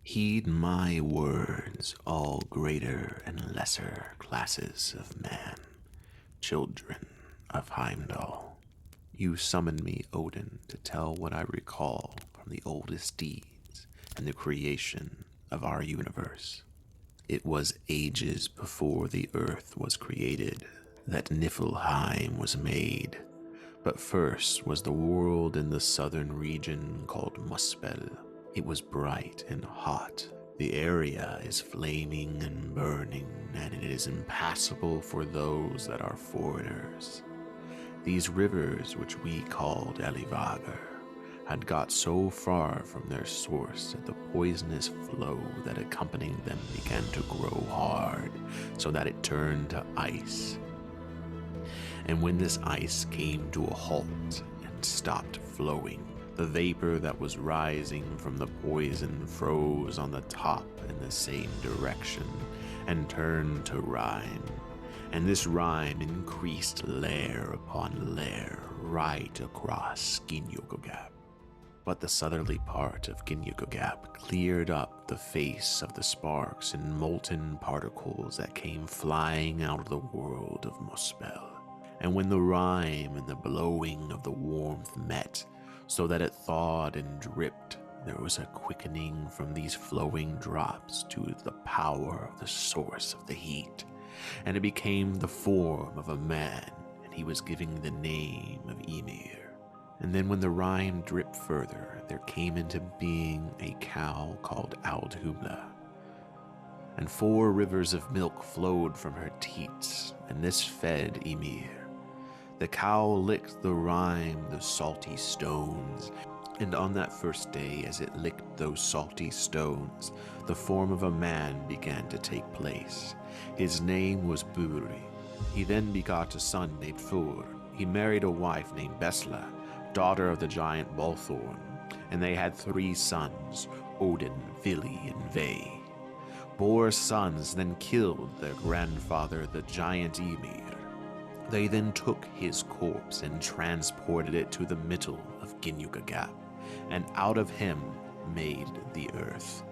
Heed my words, all greater and lesser classes of man, children of Heimdall. You summoned me, Odin, to tell what I recall from the oldest deeds and the creation of our universe. It was ages before the earth was created that Niflheim was made, but first was the world in the southern region called Muspel. It was bright and hot. The area is flaming and burning, and it is impassable for those that are foreigners. These rivers, which we called Elivagar, had got so far from their source that the poisonous flow that accompanied them began to grow hard, so that it turned to ice. And when this ice came to a halt and stopped flowing, the vapor that was rising from the poison froze on the top in the same direction and turned to rime. And this rime increased layer upon layer right across Ginnungagap. But the southerly part of Ginnungagap cleared up the face of the sparks and molten particles that came flying out of the world of Muspel. And when the rime and the blowing of the warmth met, so that it thawed and dripped, there was a quickening from these flowing drops to the power of the source of the heat, and it became the form of a man, and he was given the name of Ymir. And then when the rime dripped further, there came into being a cow called Audhumla, and 4 rivers of milk flowed from her teats, and this fed Ymir. The cow licked the rime, the salty stones, and on that first day, as it licked those salty stones, the form of a man began to take place. His name was Buri. He then begot a son named Thor. He married a wife named Besla, daughter of the giant Balthorn, and they had 3 sons, Odin, Vili, and Ve. Bor's sons then killed their grandfather, the giant Ymir. They then took his corpse and transported it to the middle of Ginnungagap, and out of him made the earth.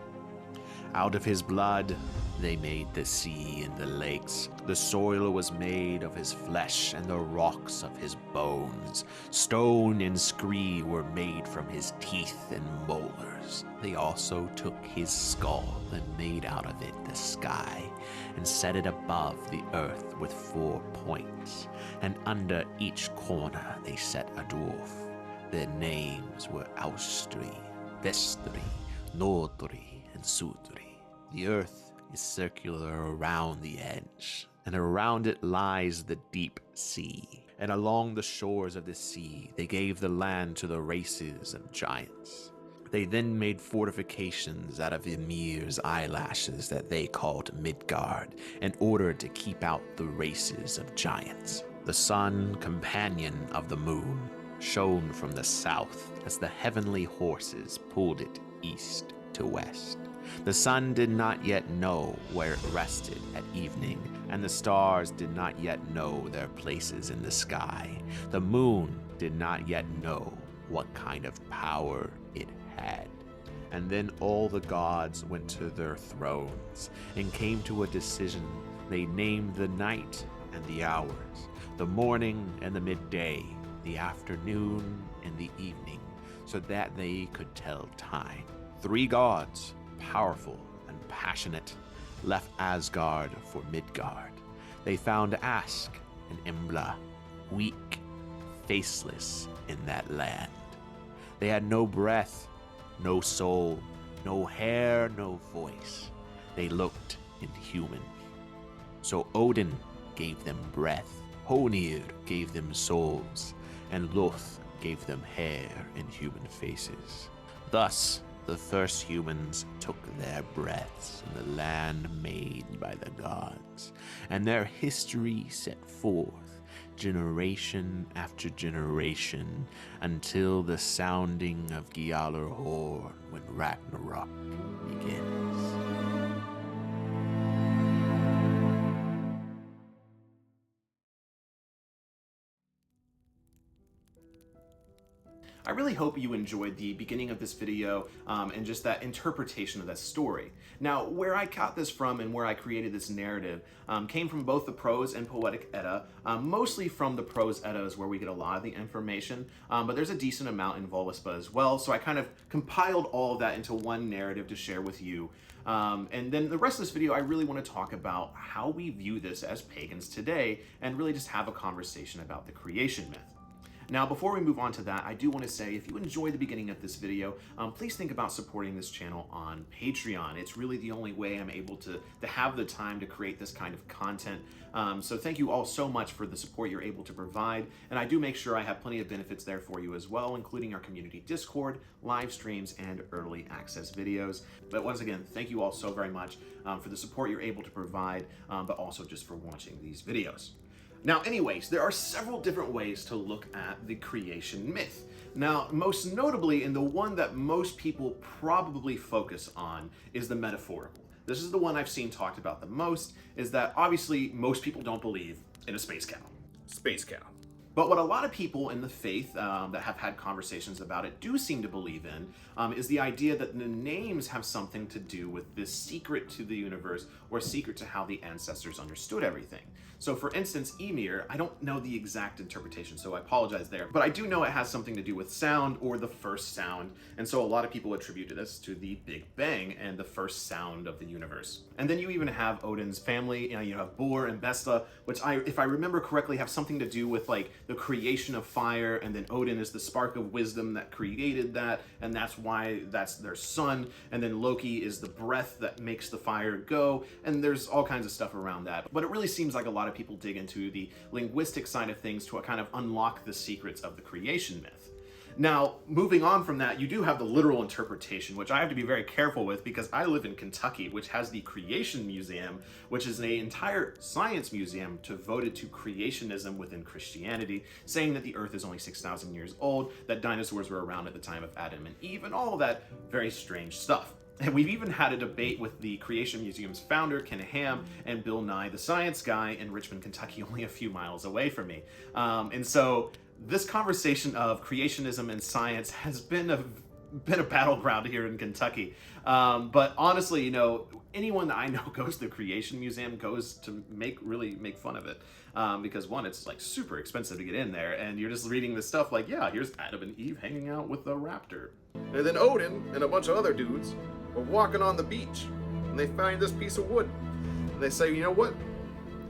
Out of his blood, they made the sea and the lakes. The soil was made of his flesh and the rocks of his bones. Stone and scree were made from his teeth and molars. They also took his skull and made out of it the sky and set it above the earth with 4 points. And under each corner they set a dwarf. Their names were Austri, Vestri, Nordri, and Sudri. The earth is circular around the edge, and around it lies the deep sea. And along the shores of the sea they gave the land to the races of giants. They then made fortifications out of Ymir's eyelashes that they called Midgard, in order to keep out the races of giants. The sun, companion of the moon, shone from the south as the heavenly horses pulled it east to west. The sun did not yet know where it rested at evening, and the stars did not yet know their places in the sky. The moon did not yet know what kind of power it had. And then all the gods went to their thrones and came to a decision. They named the night and the hours, the morning and the midday, the afternoon and the evening, so that they could tell time. 3 gods, powerful and passionate, left Asgard for Midgard. They found Ask and Embla, weak, faceless in that land. They had no breath, no soul, no hair, no voice. They looked inhuman. So Odin gave them breath, Honir gave them souls, and Loth gave them hair and human faces. Thus, the first humans took their breaths in the land made by the gods, and their history set forth generation after generation until the sounding of Gjallar horn when Ragnarok begins. I really hope you enjoyed the beginning of this video and just that interpretation of that story. Now, where I got this from and where I created this narrative came from both the prose and poetic Edda. Mostly from the prose Edda is where we get a lot of the information, but there's a decent amount in Voluspa as well, so I kind of compiled all of that into one narrative to share with you. And then the rest of this video, I really want to talk about how we view this as pagans today and really just have a conversation about the creation myth. Now, before we move on to that, I do want to say, if you enjoyed the beginning of this video, please think about supporting this channel on Patreon. It's really the only way I'm able to have the time to create this kind of content. So thank you all so much for the support you're able to provide. And I do make sure I have plenty of benefits there for you as well, including our community Discord, live streams, and early access videos. But once again, thank you all so very much for the support you're able to provide, but also just for watching these videos. Now, anyways, there are several different ways to look at the creation myth. Now, most notably, and the one that most people probably focus on, is the metaphorical. This is the one I've seen talked about the most, is that obviously most people don't believe in a space cow. Space cow. But what a lot of people in the faith that have had conversations about it do seem to believe in is the idea that the names have something to do with this secret to the universe or secret to how the ancestors understood everything. So for instance, Ymir, I don't know the exact interpretation, so I apologize there, but I do know it has something to do with sound or the first sound, and so a lot of people attribute this to the Big Bang and the first sound of the universe. And then you even have Odin's family, you have Bor and Besta, which if I remember correctly, have something to do with like the creation of fire, and then Odin is the spark of wisdom that created that, and that's why that's their son, and then Loki is the breath that makes the fire go, and there's all kinds of stuff around that. But it really seems like a lot of people dig into the linguistic side of things to kind of unlock the secrets of the creation myth. Now, moving on from that, you do have the literal interpretation, which I have to be very careful with because I live in Kentucky, which has the Creation Museum, which is an entire science museum devoted to creationism within Christianity, saying that the Earth is only 6,000 years old, that dinosaurs were around at the time of Adam and Eve, and all of that very strange stuff. And we've even had a debate with the Creation Museum's founder, Ken Ham, and Bill Nye, the science guy, in Richmond, Kentucky, only a few miles away from me. And so this conversation of creationism and science has been a battleground here in Kentucky. But honestly, you know, anyone that I know goes to the Creation Museum goes to really make fun of it. Because one, it's like super expensive to get in there, and you're just reading this stuff like, yeah, here's Adam and Eve hanging out with a raptor. And then Odin and a bunch of other dudes were walking on the beach, and they find this piece of wood. And they say, you know what?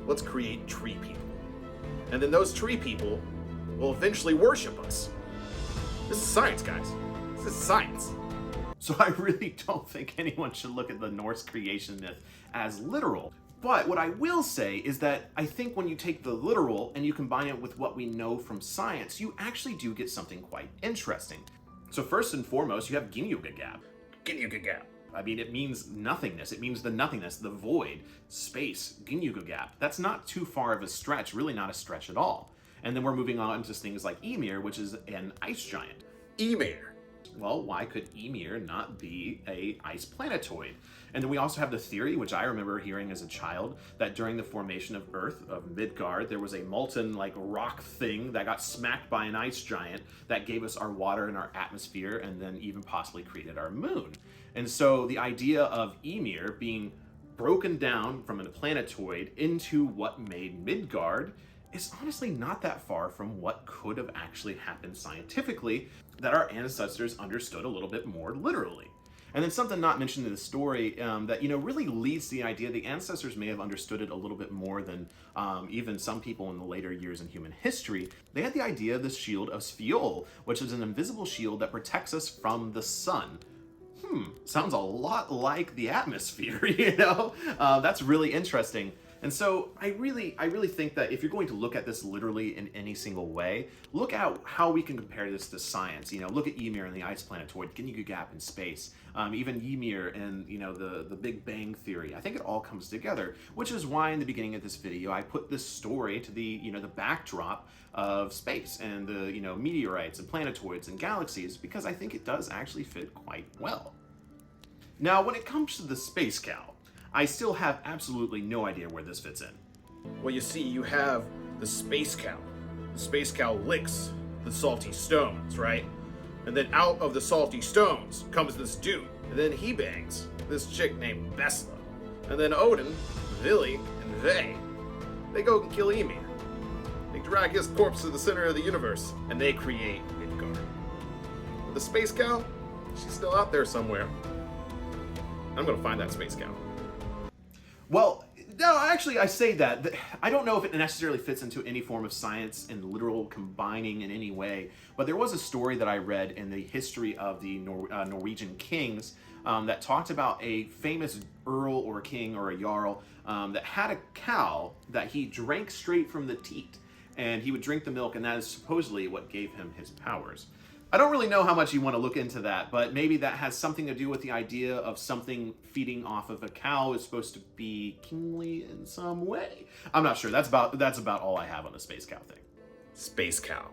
Let's create tree people. And then those tree people will eventually worship us. This is science, guys. This is science. So I really don't think anyone should look at the Norse creation myth as literal. But what I will say is that I think when you take the literal and you combine it with what we know from science, you actually do get something quite interesting. So first and foremost, you have Ginnungagap. Ginnungagap. I mean, it means nothingness. It means the nothingness, the void, space, Ginnungagap. That's not too far of a stretch, really not a stretch at all. And then we're moving on to things like Ymir, which is an ice giant. Ymir. Well, why could Ymir not be a ice planetoid? And then we also have the theory, which I remember hearing as a child, that during the formation of Earth, of Midgard, there was a molten like rock thing that got smacked by an ice giant that gave us our water and our atmosphere, and then even possibly created our moon. And so the idea of Ymir being broken down from a planetoid into what made Midgard is honestly not that far from what could have actually happened scientifically that our ancestors understood a little bit more literally. And then something not mentioned in the story that, you know, really leads to the idea the ancestors may have understood it a little bit more than even some people in the later years in human history. They had the idea of the shield of Sviol, which is an invisible shield that protects us from the sun. Sounds a lot like the atmosphere, you know? That's really interesting. And so I really think that if you're going to look at this literally in any single way, look at how we can compare this to science. You know, look at Ymir and the ice planetoid, Ginnungagap in space, even Ymir and, you know, the Big Bang theory. I think it all comes together, which is why in the beginning of this video I put this story to the, you know, the backdrop of space and the, you know, meteorites and planetoids and galaxies, because I think it does actually fit quite well. Now, when it comes to the space cow, I still have absolutely no idea where this fits in. Well, you see, you have the space cow. The space cow licks the salty stones, right? And then out of the salty stones comes this dude. And then he bangs this chick named Besla. And then Odin, Vili, and they go and kill Ymir. They drag his corpse to the center of the universe, and they create Midgard. But the space cow, she's still out there somewhere. I'm gonna find that space cow. Well, no, actually, I say that. I don't know if it necessarily fits into any form of science and literal combining in any way, but there was a story that I read in the history of the Norwegian kings that talked about a famous earl or a king or a jarl that had a cow that he drank straight from the teat, and he would drink the milk, and that is supposedly what gave him his powers. I don't really know how much you want to look into that, but maybe that has something to do with the idea of something feeding off of a cow is supposed to be kingly in some way. I'm not sure. That's about all I have on the space cow thing. Space cow.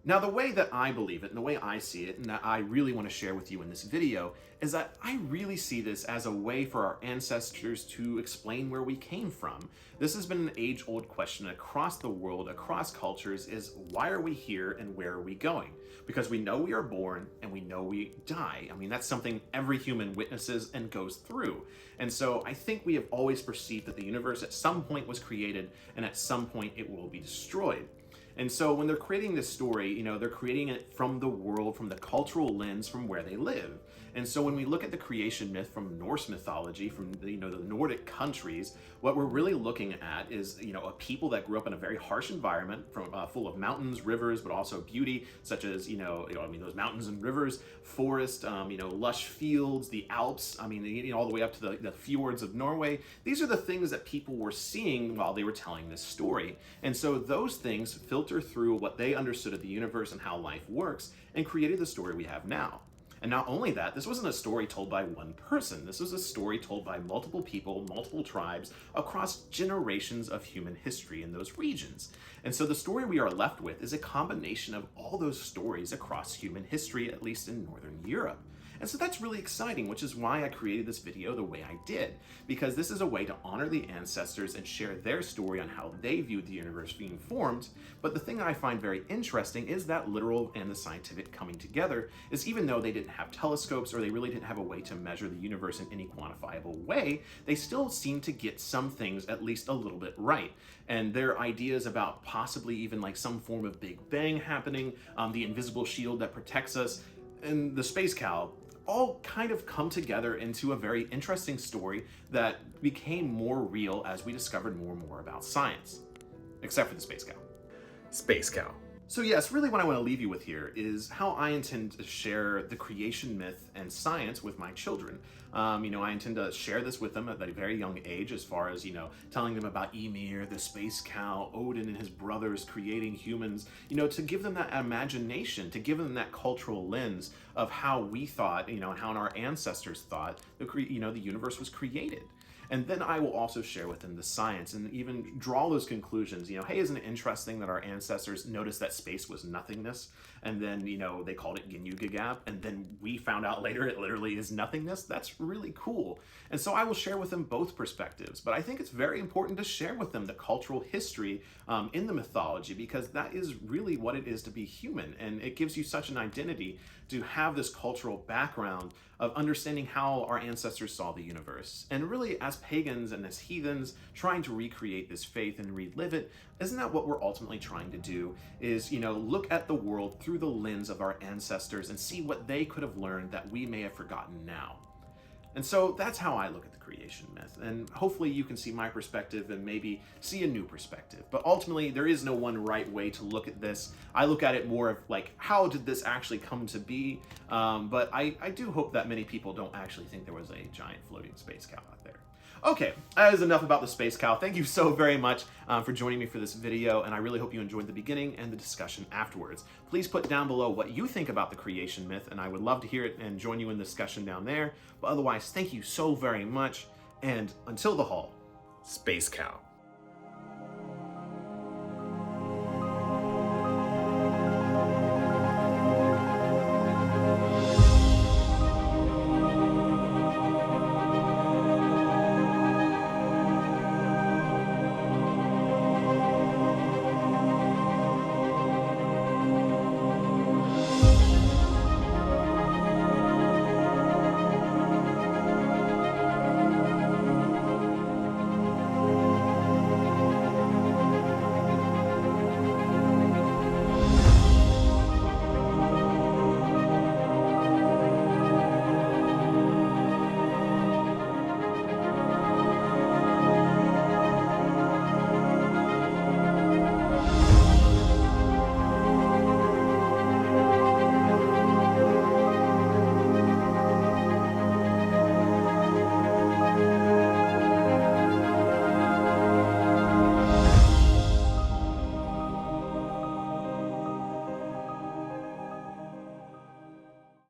Now, the way that I believe it and the way I see it and that I really want to share with you in this video is that I really see this as a way for our ancestors to explain where we came from. This has been an age-old question across the world, across cultures, is why are we here and where are we going? Because we know we are born and we know we die. I mean, that's something every human witnesses and goes through. And so I think we have always perceived that the universe at some point was created and at some point it will be destroyed. And so when they're creating this story, you know, they're creating it from the world, from the cultural lens, from where they live. And so when we look at the creation myth from Norse mythology, from the Nordic countries, what we're really looking at is, a people that grew up in a very harsh environment, from full of mountains, rivers, but also beauty, such as, those mountains and rivers, forest, lush fields, the Alps, all the way up to the fjords of Norway. These are the things that people were seeing while they were telling this story. And so those things filter through what they understood of the universe and how life works and created the story we have now. And not only that, this wasn't a story told by one person. This was a story told by multiple people, multiple tribes, across generations of human history in those regions. And so the story we are left with is a combination of all those stories across human history, at least in Northern Europe. And so that's really exciting, which is why I created this video the way I did, because this is a way to honor the ancestors and share their story on how they viewed the universe being formed. But the thing I find very interesting is that literal and the scientific coming together is, even though they didn't have telescopes or they really didn't have a way to measure the universe in any quantifiable way, they still seem to get some things at least a little bit right. And their ideas about possibly even like some form of Big Bang happening, the invisible shield that protects us, and the space cow, all kind of come together into a very interesting story that became more real as we discovered more and more about science. Except for the space cow. Space cow. So yes, really what I want to leave you with here is how I intend to share the creation myth and science with my children. I intend to share this with them at a very young age, as far as, telling them about Ymir, the space cow, Odin and his brothers creating humans, to give them that imagination, to give them that cultural lens of how we thought, and how our ancestors thought the universe was created. And then I will also share with them the science and even draw those conclusions. Hey, isn't it interesting that our ancestors noticed that space was nothingness? And then, they called it Ginnungagap. And then we found out later it literally is nothingness. That's really cool. And so I will share with them both perspectives. But I think it's very important to share with them the cultural history in the mythology, because that is really what it is to be human. And it gives you such an identity to have this cultural background of understanding how our ancestors saw the universe. And really, as pagans and as heathens, trying to recreate this faith and relive it, isn't that what we're ultimately trying to do? Is, look at the world through the lens of our ancestors and see what they could have learned that we may have forgotten now. And so that's how I look at the creation myth. And hopefully you can see my perspective and maybe see a new perspective. But ultimately, there is no one right way to look at this. I look at it more of like, how did this actually come to be? But I do hope that many people don't actually think there was a giant floating space cow out there. Okay, that is enough about the space cow. Thank you so very much for joining me for this video, and I really hope you enjoyed the beginning and the discussion afterwards. Please put down below what you think about the creation myth, and I would love to hear it and join you in the discussion down there. But otherwise, thank you so very much, and until the hall. Space cow.